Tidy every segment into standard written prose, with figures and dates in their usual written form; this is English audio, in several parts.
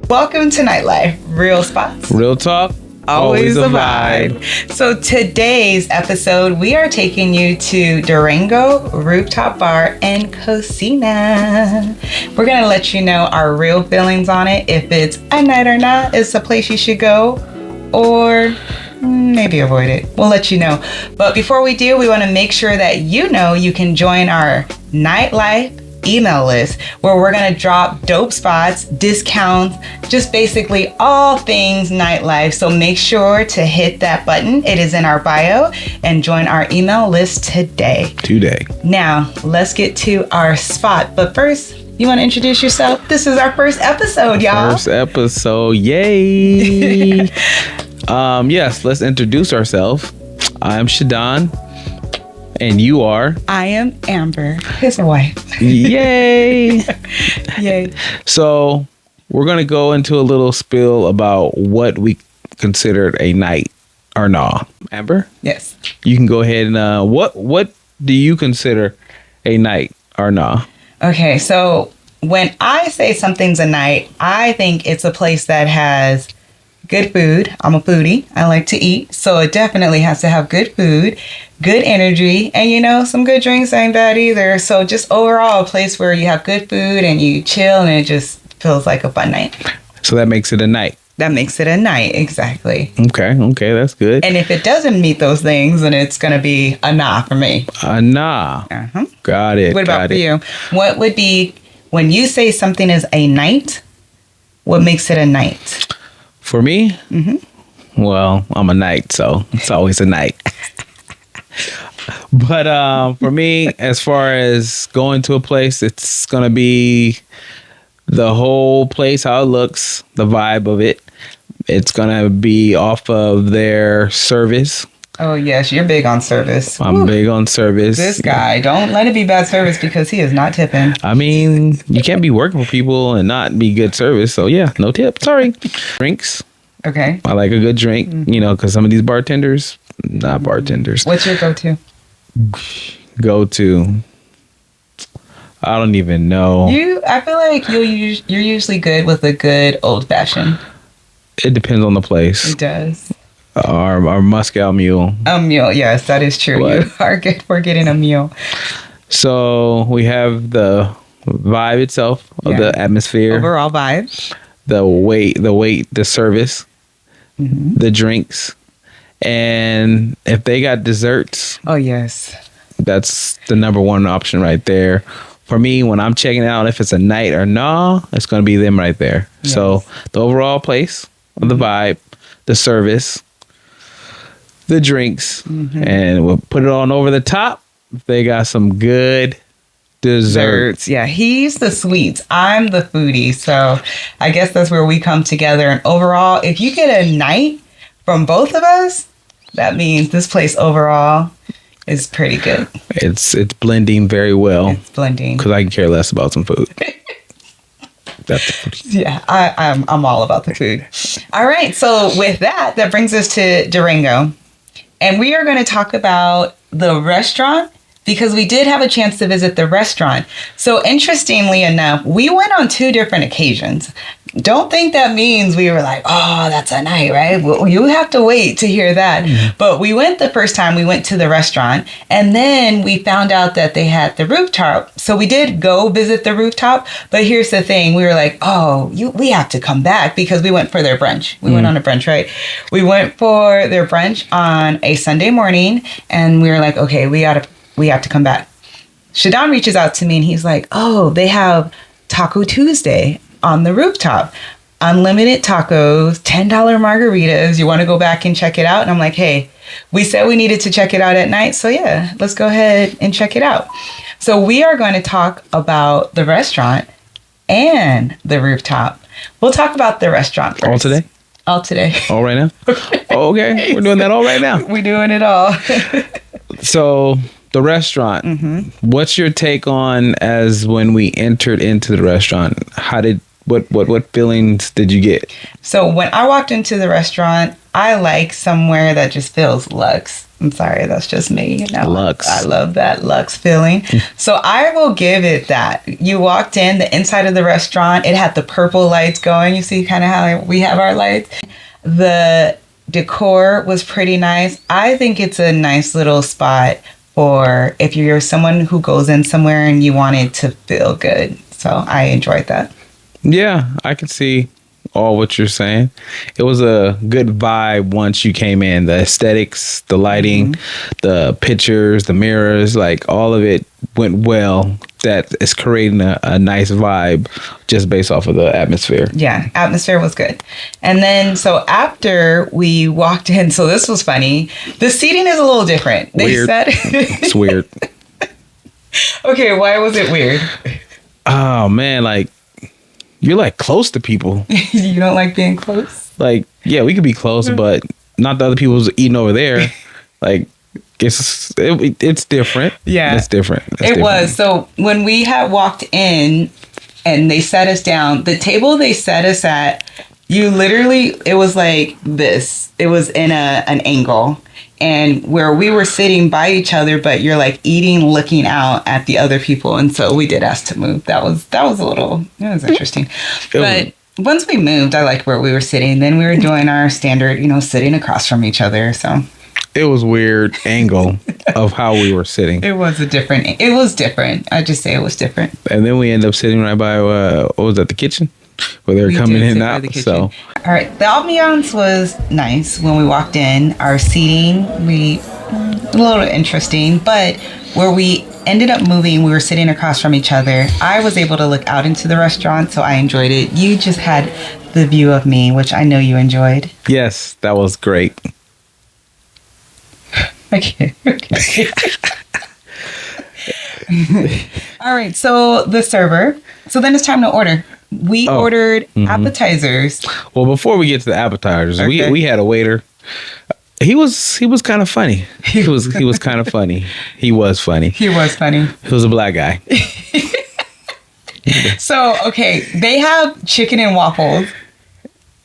Welcome to Nightlife. Real spots. Real talk. Always a vibe. So today's episode, we are taking you to Durango Rooftop Bar and Cocina. We're going to let you know our real feelings on it. If it's a night or not, it's a place you should go, or maybe avoid it. We'll let you know. But before we do, we want to make sure that you know you can join our Nightlife email list, where we're going to drop dope spots, discounts, just basically all things nightlife. So make sure to hit that button. It is in our bio, and join our email list today. Now, let's get to our spot. But first, you want to introduce yourself? This is our first episode, y'all. First episode. Yay. Yes, let's introduce ourselves. I'm Shadon. And you are? I am Amber, his wife. Yay! Yay. So we're going to go into a little spill about what we considered a night or nah. Amber? Yes. You can go ahead and what do you consider a night or nah? Okay, so when I say something's a night, I think it's a place that has good food. I'm a foodie. I like to eat. So it definitely has to have good food, good energy, and some good drinks ain't bad either. So just overall a place where you have good food and you chill and it just feels like a fun night. So that makes it a night. That makes it a night, exactly. Okay, that's good. And if it doesn't meet those things, then it's going to be a nah for me. A nah. Uh-huh. Got it. What about for you? What would be, when you say something is a night, what makes it a night? For me? Mm-hmm. Well, I'm a night, so it's always a night. But for me, as far as going to a place, it's going to be the whole place, how it looks, the vibe of it. It's going to be off of their service. Oh, yes. You're big on service. I'm big on service. This guy, don't let it be bad service because he is not tipping. I mean, you can't be working for people and not be good service. So, yeah, no tip. Sorry. Drinks. Okay. I like a good drink, because some of these bartenders, not bartenders. What's your go-to? Go-to. I don't even know. I feel like you're usually good with a good old-fashioned. It depends on the place. It does. Our Moscow Mule. A mule, yes, that is true. What? You are good for getting a mule. So we have the vibe itself of the atmosphere. Overall vibe. The wait, the service, the drinks, and if they got desserts. Oh, yes. That's the number one option right there. For me, when I'm checking out if it's a night or no, it's going to be them right there. Yes. So the overall place, the vibe, the service, the drinks, and we'll put it on over the top. They got some good desserts. Yeah, he's the sweets. I'm the foodie. So I guess that's where we come together. And overall, if you get a night from both of us, that means this place overall is pretty good. It's blending very well. It's blending. Because I can care less about some food. That's the food. Yeah, I'm all about the food. All right, so with that brings us to Durango. And we are going to talk about the restaurant, because we did have a chance to visit the restaurant. So interestingly enough, we went on 2 different occasions. Don't think that means we were like, oh, that's a night, right? Well, you have to wait to hear that. Mm-hmm. But we went the first time, we went to the restaurant, and then we found out that they had the rooftop. So we did go visit the rooftop. But here's the thing. We were like, oh, we have to come back, because we went for their brunch. We went on a brunch, right? We went for their brunch on a Sunday morning, and we were like, okay, we have to come back. Shadon reaches out to me and he's like, oh, they have Taco Tuesday on the rooftop. Unlimited tacos, $10 margaritas. You want to go back and check it out? And I'm like, hey, we said we needed to check it out at night. So yeah, let's go ahead and check it out. So we are going to talk about the restaurant and the rooftop. We'll talk about the restaurant first. All today? All today. All right now? Oh, okay. We're doing that all right now. We're doing it all. So the restaurant, what's your take on as when we entered into the restaurant? What feelings did you get? So when I walked into the restaurant, I like somewhere that just feels luxe. I'm sorry, that's just me. You know, Luxe. I love that luxe feeling. So I will give it that. You walked in, the inside of the restaurant, it had the purple lights going. You see kind of how we have our lights. The decor was pretty nice. I think it's a nice little spot for if you're someone who goes in somewhere and you want it to feel good. So I enjoyed that. Yeah, I can see all what you're saying. It was a good vibe once you came in. The aesthetics, the lighting, the pictures, the mirrors, like all of it went well. That is creating a nice vibe just based off of the atmosphere. Yeah, atmosphere was good. And then, so after we walked in, so this was funny. The seating is a little different. They said It's weird. Okay, why was it weird? Oh man, like you're like close to people. You don't like being close? Like, yeah, we could be close, but not the other people who's eating over there. Like, it's different. Yeah, it's different. It was. So when we had walked in and they sat us down, the table they set us at, you literally, it was like this. It was in an angle. And where we were sitting by each other, but you're like eating, looking out at the other people. And so we did ask to move. That was a little, it was interesting. But once we moved, I liked where we were sitting. Then we were doing our standard, sitting across from each other. So it was weird angle of how we were sitting. It was different. I just say it was different. And then we ended up sitting right by, what was that, the kitchen? Where they were coming in and out. So, all right, the ambiance was nice when we walked in. Our seating, a little interesting, but where we ended up moving, we were sitting across from each other. I was able to look out into the restaurant, so I enjoyed it. You just had the view of me, which I know you enjoyed. Yes, that was great. Okay. All right, so the server. So then it's time to order. We ordered appetizers. Well, before we get to the appetizers, we had a waiter. He was kind of funny. He was kind of funny. He was funny. He was funny. He was a black guy. So, okay, they have chicken and waffles,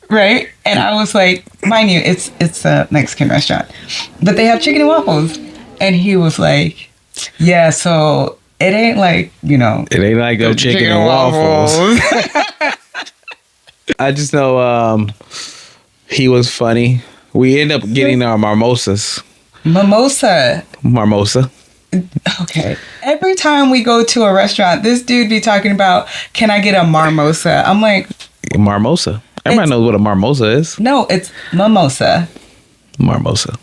right? And I was like, mind you, it's a Mexican restaurant, but they have chicken and waffles. And he was like, yeah, so it ain't like, it ain't like no chicken and waffles. I just know he was funny. We end up getting our mimosas. Mimosa. Marmosa. Okay. Every time we go to a restaurant, this dude be talking about, can I get a marmosa? I'm like, Marmosa. Everybody knows what a marmosa is. No, it's mimosa. Marmosa.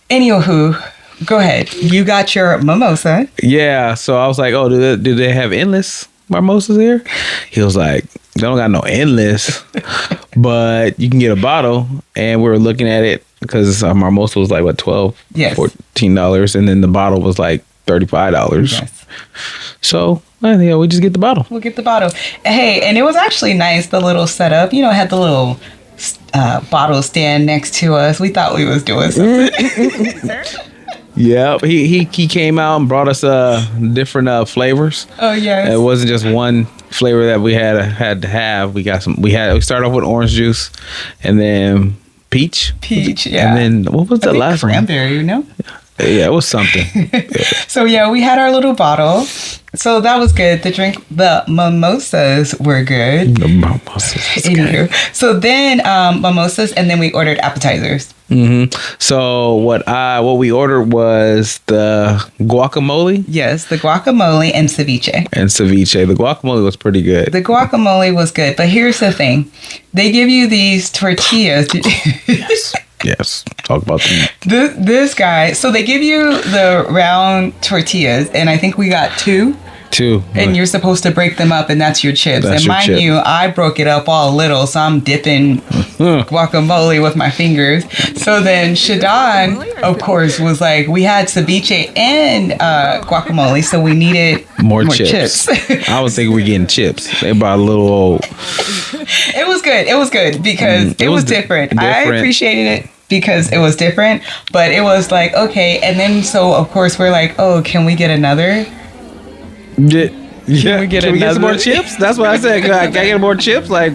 Anywho, go ahead. You got your mimosa. Yeah. So I was like, oh, do they have endless mimosas here? He was like, they don't got no endless, but you can get a bottle. And we were looking at it because our mimosa was like, what, $12? Yes. $14. And then the bottle was like $35. Yes. So, we just get the bottle. We'll get the bottle. Hey, and it was actually nice, the little setup. It had the little bottle stand next to us. We thought we was doing something. Yeah, he came out and brought us different flavors. Oh yes. It wasn't just one flavor that we had to have. We started off with orange juice, and then peach. Yeah. And then what was the last one? Cranberry, Yeah, it was something. So yeah, we had our little bottle. So that was good. The mimosas were good. The mimosas. Anywho. So then mimosas, and then we ordered appetizers. So what we ordered was the guacamole. Yes, the guacamole and ceviche. The guacamole was pretty good. The guacamole was good, but here's the thing: they give you these tortillas. Yes. Talk about them. This guy. So they give you the round tortillas, and I think we got two. And you're supposed to break them up, and that's your chips. Mind you, I broke it up all little, so I'm dipping guacamole with my fingers. So then Shadon, of course, was like, we had ceviche and guacamole, so we needed more chips. I was thinking we're getting chips. They brought a little old. It was good because it was different. I appreciated it because it was different, but it was like, okay. And then, so of course, we're like, oh, can we get another? Yeah, we get can we get some another- more chips? That's what I said. Can I get more chips? Like,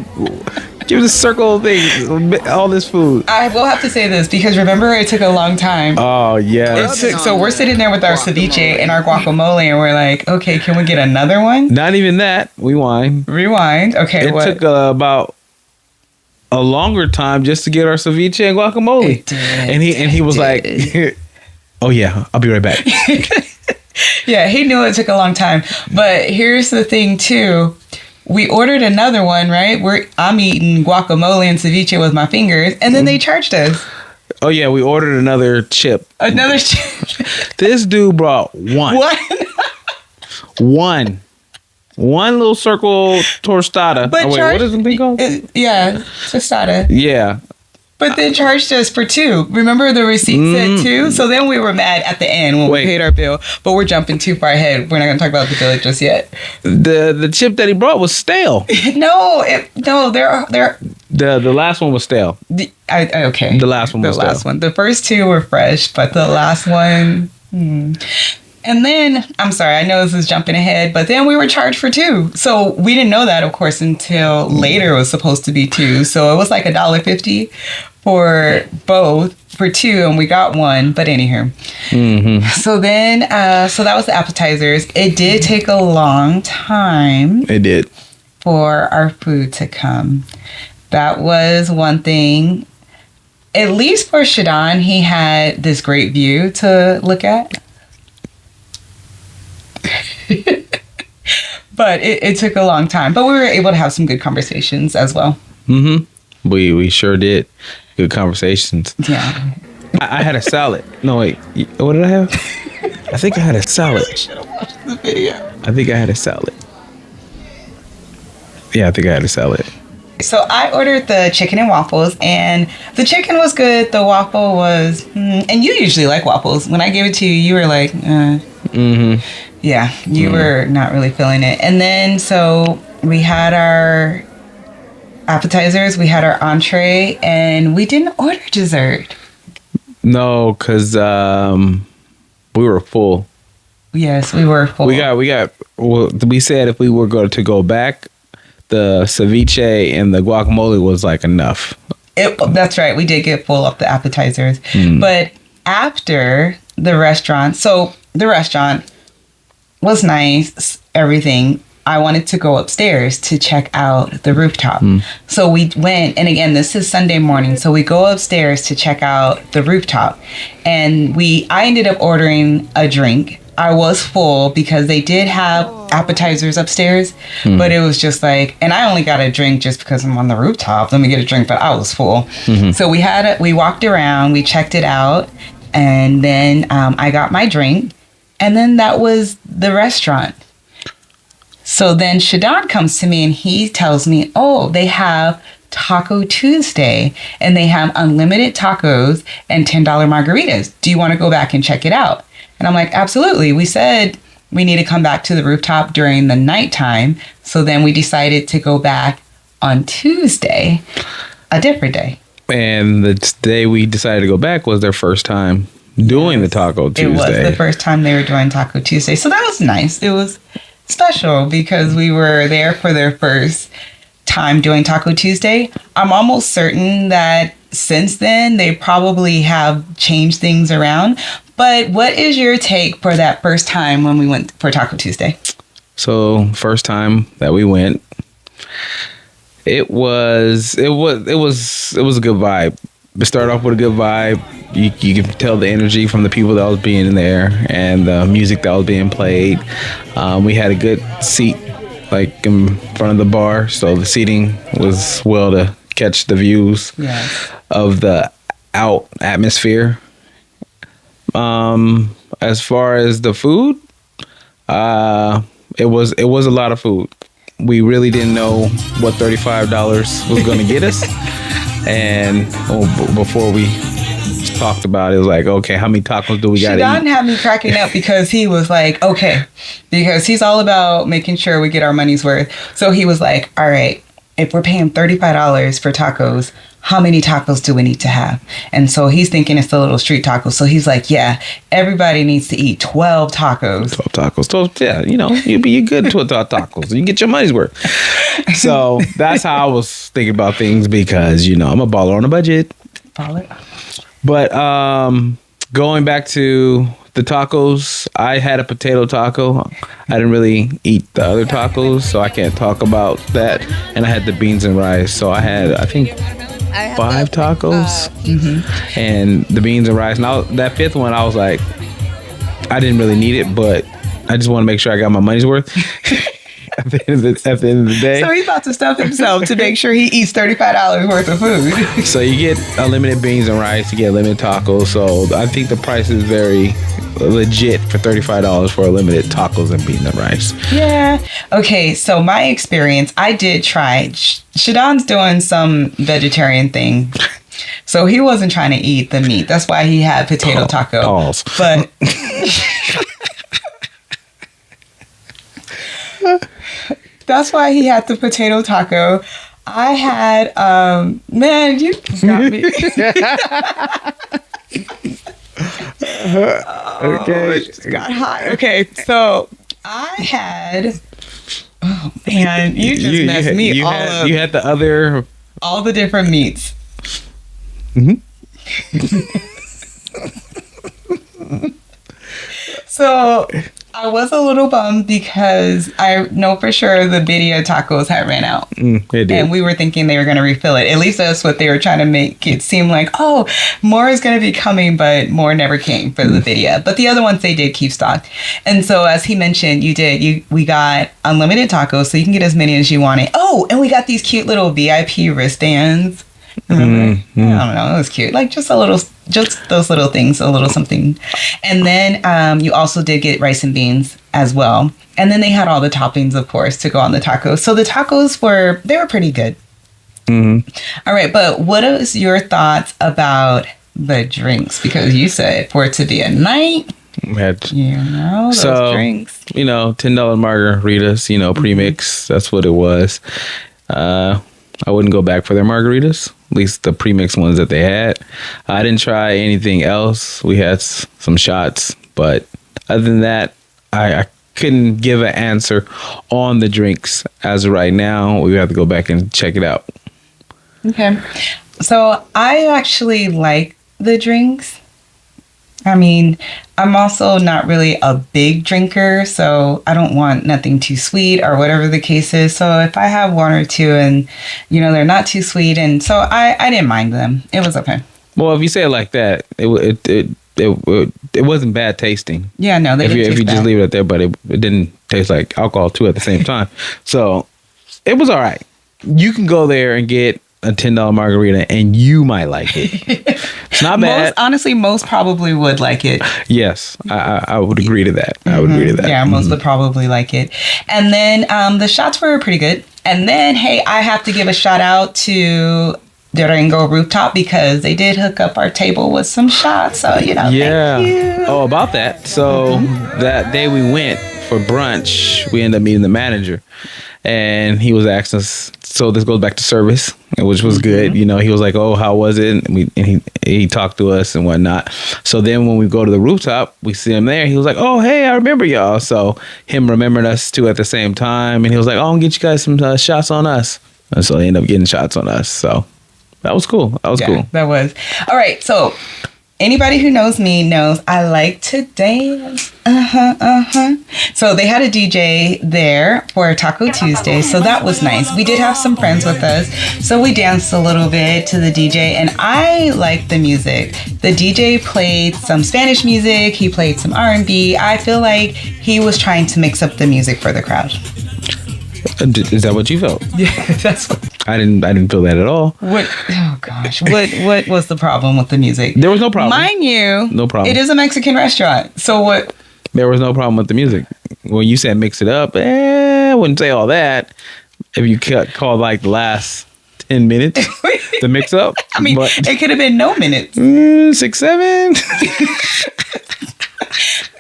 give us a circle of things, all this food. I will have to say this because remember it took a long time. Oh yeah. So we're sitting there with our ceviche and our guacamole, and we're like, okay, can we get another one? Not even that. Rewind. Okay, It what? took about a longer time just to get our ceviche and guacamole. It did. And he was like, "Oh yeah, I'll be right back." Yeah, he knew it took a long time. But here's the thing too. We ordered another one, right? I'm eating guacamole and ceviche with my fingers, and then they charged us. Oh yeah, we ordered another chip. Another chip. This dude brought one. What? One little circle tostada. But what is the thing called? Yeah, tostada. Yeah. But they charged us for two. Remember the receipt said two? So then we were mad at the end when we paid our bill. But we're jumping too far ahead. We're not going to talk about the bill just yet. The chip that he brought was stale. No, they're The last one was stale. okay. The last one was stale. The last one. The first two were fresh, but the last one. And then, I'm sorry, I know this is jumping ahead, but then we were charged for two. So we didn't know that, of course, until later it was supposed to be two. So it was like $1.50 for both, for two, and we got one. But anywho. Mm-hmm. So then, so that was the appetizers. It did take a long time. It did. For our food to come. That was one thing. At least for Shadon, he had this great view to look at. But it took a long time. But we were able to have some good conversations as well. Mm-hmm. We sure did. Good conversations. Yeah. I had a salad. No, wait. What did I have? I think I had a salad. I should have watched the video. I think I had a salad. Yeah, I think I had a salad. So I ordered the chicken and waffles, and the chicken was good. The waffle was, and you usually like waffles. When I gave it to you, you were like, Mm-hmm. Yeah, you were not really feeling it. And then, so we had our appetizers, we had our entree, and we didn't order dessert. No, because we were full. Yes, we were full. We said if we were going to go back, the ceviche and the guacamole was like enough. That's right. We did get full of the appetizers. But after the restaurant, so the restaurant was nice, everything. I wanted to go upstairs to check out the rooftop. So we went, and again, this is Sunday morning. So we go upstairs to check out the rooftop. And I ended up ordering a drink. I was full because they did have appetizers upstairs, but it was just like, and I only got a drink just because I'm on the rooftop. Let me get a drink, but I was full. So we walked around, we checked it out, and then I got my drink, and then that was the restaurant. So then Shadon comes to me and he tells me, oh, they have Taco Tuesday and they have unlimited tacos and $10 margaritas. Do you want to go back and check it out? And I'm like, absolutely. We said we need to come back to the rooftop during the nighttime. So then we decided to go back on Tuesday, a different day. And the day we decided to go back was their first time doing the Taco Tuesday. It was the first time they were doing Taco Tuesday. So that was nice. It was special because we were there for their first time doing Taco Tuesday. I'm almost certain that since then they probably have changed things around. But what is your take for that first time when we went for Taco Tuesday? So first time that we went, it was a good vibe. It started off with a good vibe. You can tell the energy from the people that was being in there and the music that was being played. We had a good seat, like in front of the bar, so the seating was well to catch the views of the out atmosphere. As far as the food, it was a lot of food. We really didn't know what $35 was going to get us. And before we talked about it, was like, okay, how many tacos do we got to eat? Shadon had me cracking up because he was like, okay, because he's all about making sure we get our money's worth. So he was like, all right, if we're paying $35 for tacos, how many tacos do we need to have? And so he's thinking it's the little street tacos. So he's like, yeah, everybody needs to eat 12 tacos. 12 tacos. 12, yeah, you're good to 12 tacos. You get your money's worth. So that's how I was thinking about things because, I'm a baller on a budget. Baller. But going back to the tacos, I had a potato taco. I didn't really eat the other tacos, so I can't talk about that. And I had the beans and rice. So I had, I think, 5 tacos. And the beans and rice. Now that 5th one, I was like, I didn't really need it, but I just want to make sure I got my money's worth. At the end of the day. So he's about to stuff himself to make sure he eats $35 worth of food. So you get unlimited beans and rice, you get limited tacos. So I think the price is very legit for $35 for unlimited tacos and beans and rice. Yeah. Okay, so my experience, I did try. Shadon's doing some vegetarian thing. So he wasn't trying to eat the meat. That's why he had potato taco. Balls. But that's why he had the potato taco. I had, man, you got me. Okay. It got hot. Okay, so I had, oh man, you just messed me all up. You had the other. All the different meats. So I was a little bummed because I know for sure the birria tacos had ran out. It did. And we were thinking they were going to refill it. At least that's what they were trying to make it seem like, oh, more is going to be coming, but more never came for the birria. But the other ones, they did keep stock. And so as he mentioned, we got unlimited tacos, so you can get as many as you wanted. Oh, and we got these cute little VIP wristbands. Remember? I don't know. It was cute. Like just those little things, a little something. And then you also did get rice and beans as well. And then they had all the toppings, of course, to go on the tacos. So the tacos were pretty good. All right. But what is your thoughts about the drinks? Because you said for it to be a night, those drinks. $10 margaritas, premix. That's what it was. I wouldn't go back for their margaritas, at least the premix ones that they had. I didn't try anything else. We had some shots, but other than that, I couldn't give an answer on the drinks as of right now. We have to go back and check it out. Okay. So I actually like the drinks. I mean, I'm also not really a big drinker, so I don't want nothing too sweet or whatever the case is. So if I have one or two and, they're not too sweet, and so I didn't mind them. It was okay. Well, if you say it like that, it wasn't bad tasting. Yeah, no, they didn't taste if you bad. just leave it there, but it didn't taste like alcohol too at the same time. So it was all right. You can go there and get a $10 margarita and you might like it. It's not bad. Most probably would like it. Yes, I would agree to that. I would agree to that. Yeah, most would probably like it. And then the shots were pretty good. And then, hey, I have to give a shout out to Durango Rooftop because they did hook up our table with some shots. So, thank you. Oh, about that. So that day we went for brunch, we ended up meeting the manager. And he was asking us, so this goes back to service, which was good. He was like, oh, how was it? And he talked to us and whatnot. So then when we go to the rooftop, we see him there. He was like, oh, hey, I remember y'all. So him remembering us too at the same time. And he was like, oh, I'll get you guys some shots on us. And so they ended up getting shots on us. So that was cool. Cool. That was. All right. So anybody who knows me knows I like to dance. So they had a DJ there for Taco Tuesday. So that was nice. We did have some friends with us. So we danced a little bit to the DJ and I liked the music. The DJ played some Spanish music. He played some R&B. I feel like he was trying to mix up the music for the crowd. Is that what you felt? Yeah, that's what. I didn't feel that at all. What? Oh gosh, what was the problem with the music? There was no problem. Mind you, no problem. It is a Mexican restaurant, so what? There was no problem with the music. When you said mix it up, I wouldn't say all that. If you call like the last 10 minutes to mix up, I mean, it could have been no minutes. 6, 7.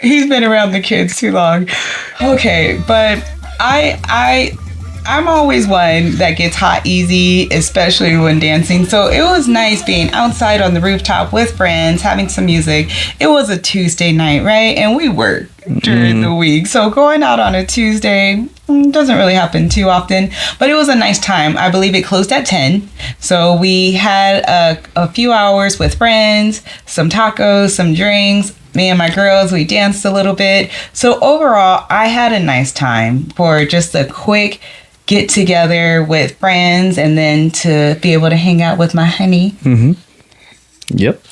He's been around the kids too long. Okay, but I I'm always one that gets hot easy, especially when dancing. So it was nice being outside on the rooftop with friends, having some music. It was a Tuesday night, right? And we work during the week. So going out on a Tuesday doesn't really happen too often, but it was a nice time. I believe it closed at 10. So we had a few hours with friends, some tacos, some drinks. Me and my girls, we danced a little bit. So overall, I had a nice time for just a quick get together with friends and then to be able to hang out with my honey. Mm-hmm. Yep.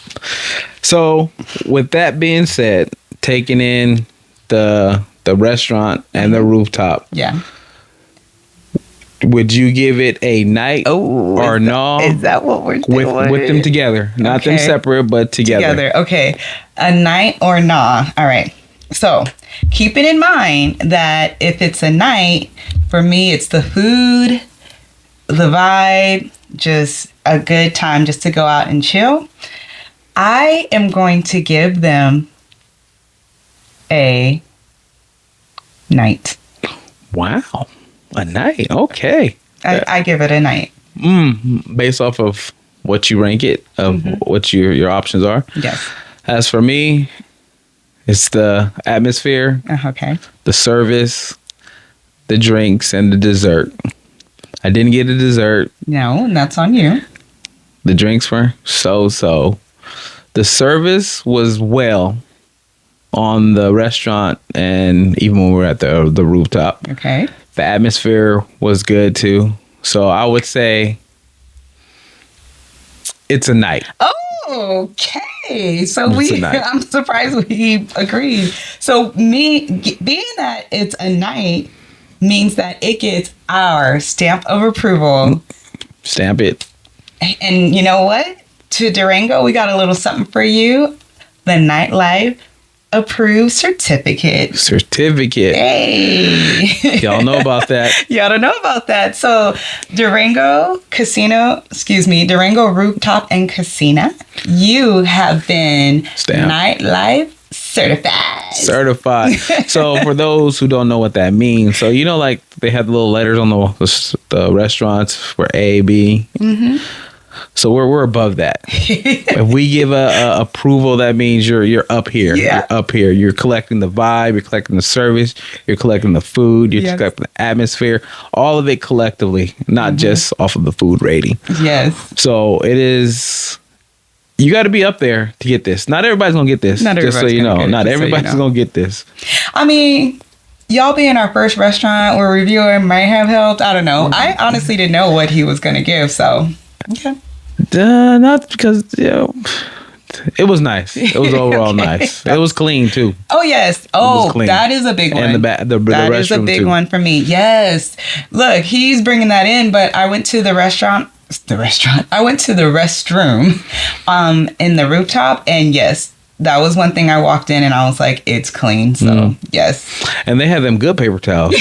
So with that being said, taking in the restaurant and the rooftop. Yeah. Would you give it a night or no? Is that what we're doing? With them together. Not them separate, but together. Okay. A night or nah. All right. So keeping in mind that if it's a night, for me, it's the food, the vibe, just a good time just to go out and chill. I am going to give them a night. Wow. A night. Okay. I give it a night. Based off of what you rank it, of what your options are. Yes. As for me, it's the atmosphere, Okay. the service, the drinks, and the dessert. I didn't get a dessert. No, that's on you. The drinks were so. The service was well on the restaurant and even when we were at the rooftop. Okay. The atmosphere was good too. So I would say it's a night. Okay. So It's a night. I'm surprised we agreed. So being that it's a night means that it gets our stamp of approval. Stamp it. And you know what? To Durango, we got a little something for you. The Nightlife Approved Certificate. Hey. Y'all know about that. Y'all don't know about that. So Durango Rooftop and Casino, you have been Stamped. Nightlife certified. So for those who don't know what that means, so you know, like they had the little letters on the restaurants for A, B. Mm-hmm. So we're above that. If we give a approval, that means you're up here. Yeah. You're up here. You're collecting the vibe. You're collecting the service. You're collecting the food. You're collecting the atmosphere. All of it collectively, not just off of the food rating. Yes. So it is. You got to be up there to get this. Not everybody's gonna get this. Just so you know, not everybody's gonna get this. I mean, y'all being our first restaurant or reviewer might have helped. I don't know. I honestly didn't know what he was gonna give. So okay. Not because it was nice. It was overall nice. It was clean too. Oh yes. Oh, that is a big one. And the that is a big one for me. Yes. Look, he's bringing that in, but I went to the restaurant. I went to the restroom, in the rooftop, and yes, that was one thing. I walked in and I was like, it's clean. So yes. And they have them good paper towels.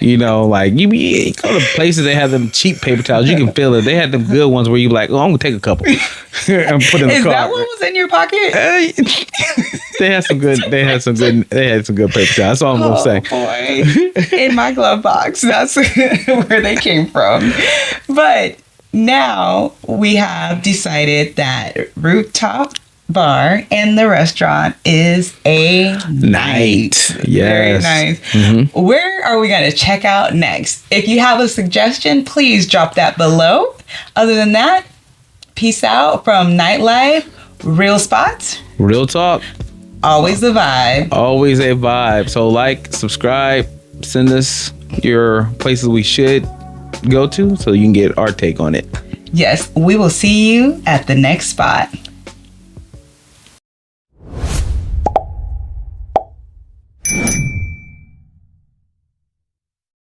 You know, like you go to places they have them cheap paper towels. You can feel it. They had them good ones where you like, oh, I'm gonna take a couple and put in the car. Is that what was in your pocket? They had some good paper towels. That's all I'm gonna say. Boy, in my glove box. That's where they came from. But now we have decided that rooftop bar and the restaurant is a night. Yes. Very nice. Mm-hmm. Where are we going to check out next? If you have a suggestion, please drop that below. Other than that, peace out from Nightlife. Real spots. Real talk. Always a vibe. Always a vibe. So like, subscribe, send us your places we should go to so you can get our take on it. Yes, we will see you at the next spot.